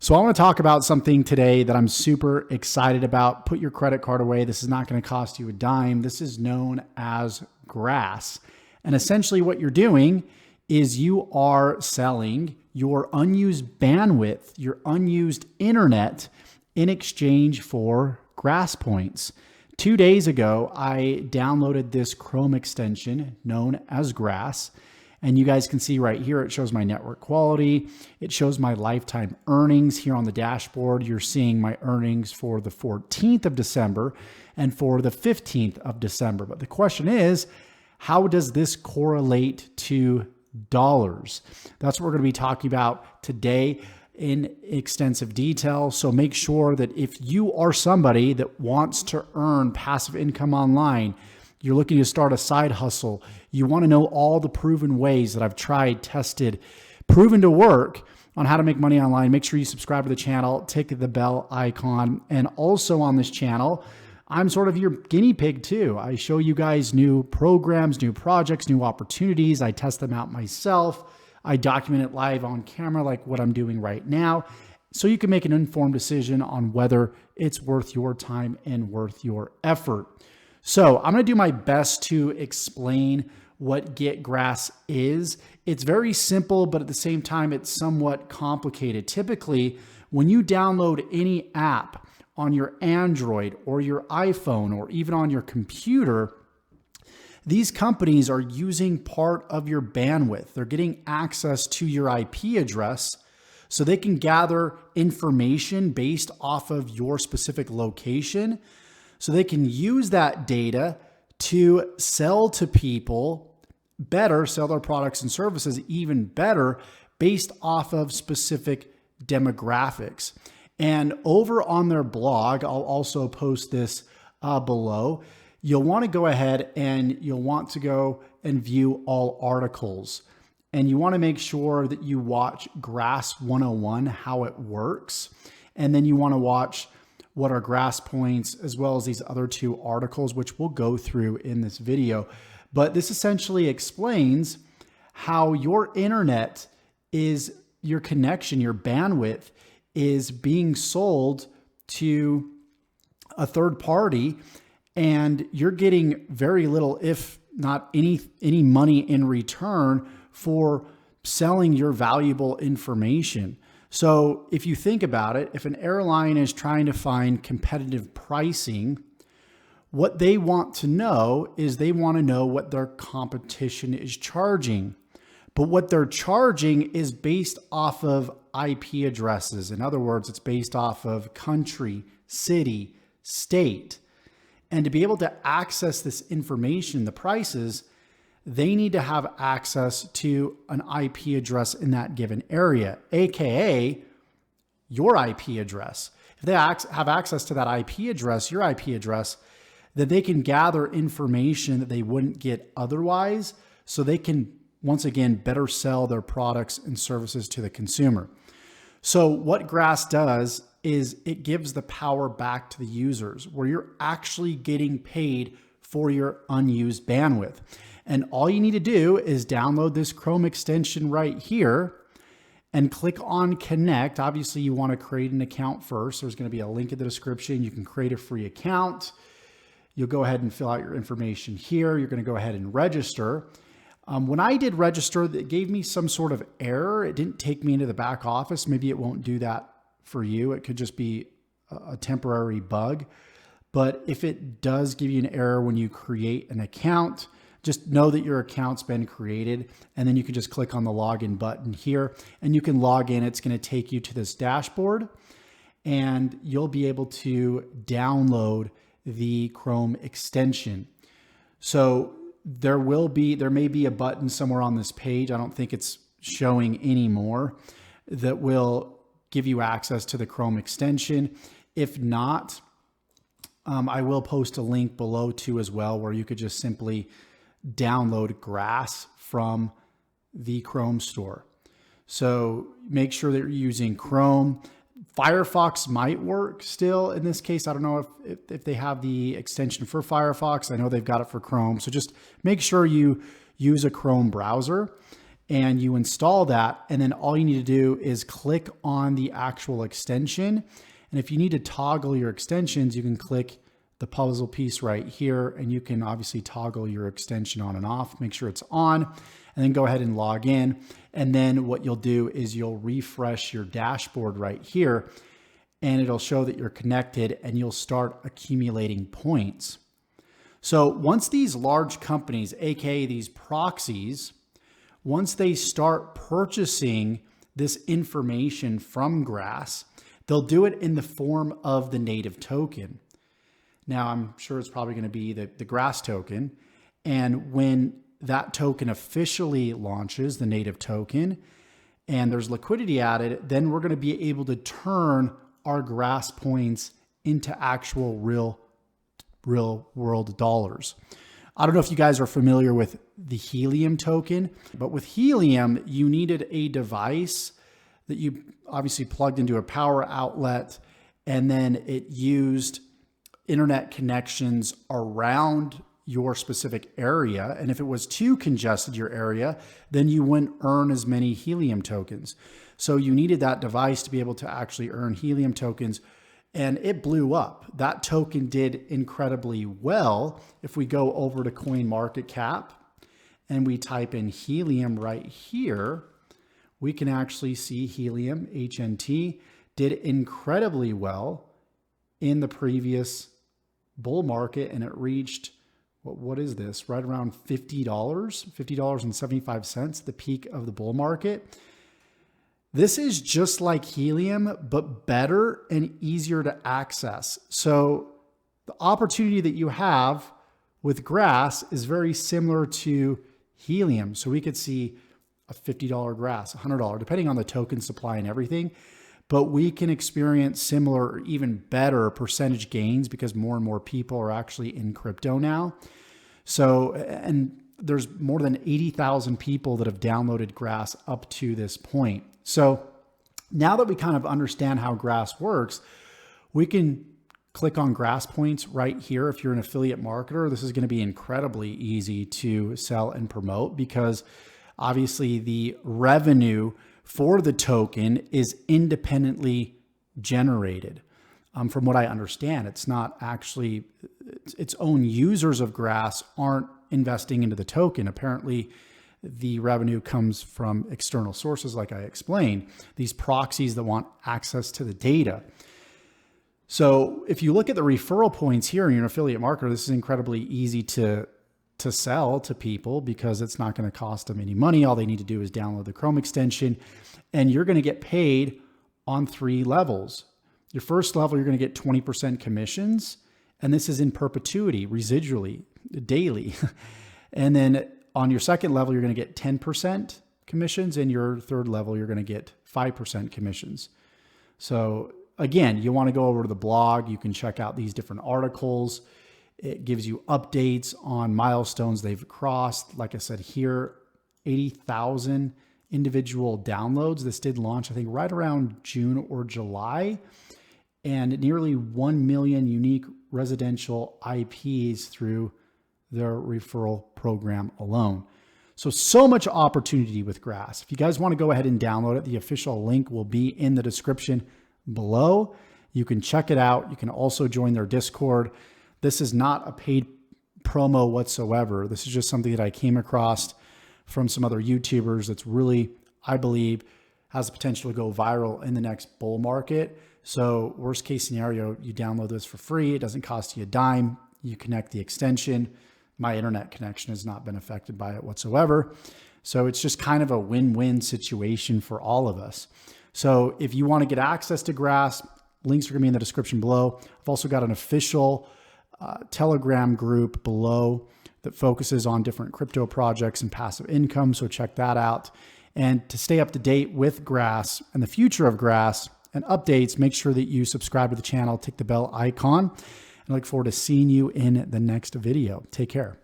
So I want to talk about something today that I'm super excited about. Put your credit card away. This is not going to cost you a dime. This is known as GRASS. And essentially what you're doing is you are selling your unused bandwidth, your unused internet in exchange for GRASS points. 2 days ago, I downloaded this Chrome extension known as GRASS. And you guys can see right here, it shows my network quality. It shows my lifetime earnings here on the dashboard. You're seeing my earnings for the 14th of December and for the 15th of December. But the question is, how does this correlate to dollars? That's what we're going to be talking about today in extensive detail. So make sure that if you are somebody that wants to earn passive income online, you're looking to start a side hustle, you want to know all the proven ways that I've tried, tested, proven to work on how to make money online, make sure you subscribe to the channel, tick the bell icon. And also on this channel, I'm sort of your guinea pig too. I show you guys new programs, new projects, new opportunities. I test them out myself. I document it live on camera like what I'm doing right now, so you can make an informed decision on whether it's worth your time and worth your effort. So I'm going to do my best to explain what GetGrass is. It's very simple, but at the same time, it's somewhat complicated. Typically, when you download any app on your Android or your iPhone or even on your computer, these companies are using part of your bandwidth. They're getting access to your IP address so they can gather information based off of your specific location. So they can use that data to sell to people better, sell their products and services even better based off of specific demographics. And over on their blog, I'll also post this below. You'll want to go ahead and you'll want to go and view all articles. And you want to make sure that you watch GRASS 101, how it works. And then you want to watch what are GRASS points, as well as these other two articles, which we'll go through in this video. But this essentially explains how your internet is, your connection, your bandwidth is being sold to a third party, and you're getting very little, if not any money in return for selling your valuable information. So if you think about it, if an airline is trying to find competitive pricing, what they want to know is they want to know what their competition is charging. But what they're charging is based off of IP addresses. In other words, it's based off of country, city, state. And to be able to access this information, the prices, they need to have access to an IP address in that given area, AKA your IP address. If they have access to that IP address, your IP address, then they can gather information that they wouldn't get otherwise, so they can, once again, better sell their products and services to the consumer. So what GRASS does is it gives the power back to the users, where you're actually getting paid for your unused bandwidth. And all you need to do is download this Chrome extension right here and click on connect. Obviously, you want to create an account first. There's going to be a link in the description. You can create a free account. You'll go ahead and fill out your information here. You're going to go ahead and register. When I did register, it gave me some sort of error. It didn't take me into the back office. Maybe it won't do that for you. It could just be a temporary bug. But if it does give you an error when you create an account, just know that your account's been created, and then you can just click on the login button here and you can log in. It's going to take you to this dashboard and you'll be able to download the Chrome extension. So there may be a button somewhere on this page. I don't think it's showing anymore, that will give you access to the Chrome extension. If not, I will post a link below too as well, where you could just simply download GRASS from the Chrome store. So make sure that you're using Chrome. Firefox might work still in this case. I don't know if they have the extension for Firefox. I know they've got it for Chrome. So just make sure you use a Chrome browser. and you install that. And then all you need to do is click on the actual extension. And if you need to toggle your extensions, you can click the puzzle piece right here, and you can obviously toggle your extension on and off, make sure it's on, and then go ahead and log in. And then what you'll do is you'll refresh your dashboard right here, and it'll show that you're connected, and you'll start accumulating points. So once these large companies, aka these proxies, once they start purchasing this information from Grass, they'll do it in the form of the native token. Now, I'm sure it's probably going to be the Grass token. And when that token officially launches, the native token, and there's liquidity added, then we're going to be able to turn our Grass points into actual real world dollars. I don't know if you guys are familiar with the Helium token, but with Helium, you needed a device that you obviously plugged into a power outlet, and then it used internet connections around your specific area. And if it was too congested, your area, then you wouldn't earn as many Helium tokens. So you needed that device to be able to actually earn Helium tokens. And it blew up. That token did incredibly well. If we go over to CoinMarketCap and we type in Helium right here, we can actually see Helium, HNT, did incredibly well in the previous bull market, and it reached, what is this, right around $50, $50.75, the peak of the bull market. This is just like Helium, but better and easier to access. So the opportunity that you have with Grass is very similar to Helium. So we could see a $50 Grass, $100, depending on the token supply and everything. But we can experience similar or even better percentage gains because more and more people are actually in crypto now. So, and there's more than 80,000 people that have downloaded Grass up to this point. So now that we kind of understand how Grass works, we can click on Grass points right here. If you're an affiliate marketer, this is going to be incredibly easy to sell and promote because obviously the revenue for the token is independently generated. From what I understand, it's not actually its own users of Grass aren't investing into the token. Apparently, the revenue comes from external sources, like I explained, these proxies that want access to the data. So if you look at the referral points here and you're an affiliate marketer, this is incredibly easy to sell to people because it's not going to cost them any money. All they need to do is download the Chrome extension, and you're going to get paid on 3 levels. Your first level, you're going to get 20% commissions, and this is in perpetuity, residually, daily. And then on your second level, you're going to get 10% commissions, and your third level, you're going to get 5% commissions. So again, you want to go over to the blog. You can check out these different articles. It gives you updates on milestones they've crossed. Like I said here, 80,000 individual downloads. This did launch, I think, right around June or July, and nearly 1 million unique residential IPs through their referral program alone. So much opportunity with Grass. If you guys want to go ahead and download it, the official link will be in the description below. You can check it out. You can also join their Discord. This is not a paid promo whatsoever. This is just something that I came across from some other YouTubers that's really, I believe, has the potential to go viral in the next bull market. So worst case scenario, you download this for free. It doesn't cost you a dime. You connect the extension. My internet connection has not been affected by it whatsoever. So it's just kind of a win-win situation for all of us. So if you want to get access to Grass, links are going to be in the description below. I've also got an official Telegram group below that focuses on different crypto projects and passive income. So check that out. And to stay up to date with Grass and the future of Grass and updates, make sure that you subscribe to the channel, tick the bell icon, and I look forward to seeing you in the next video. Take care.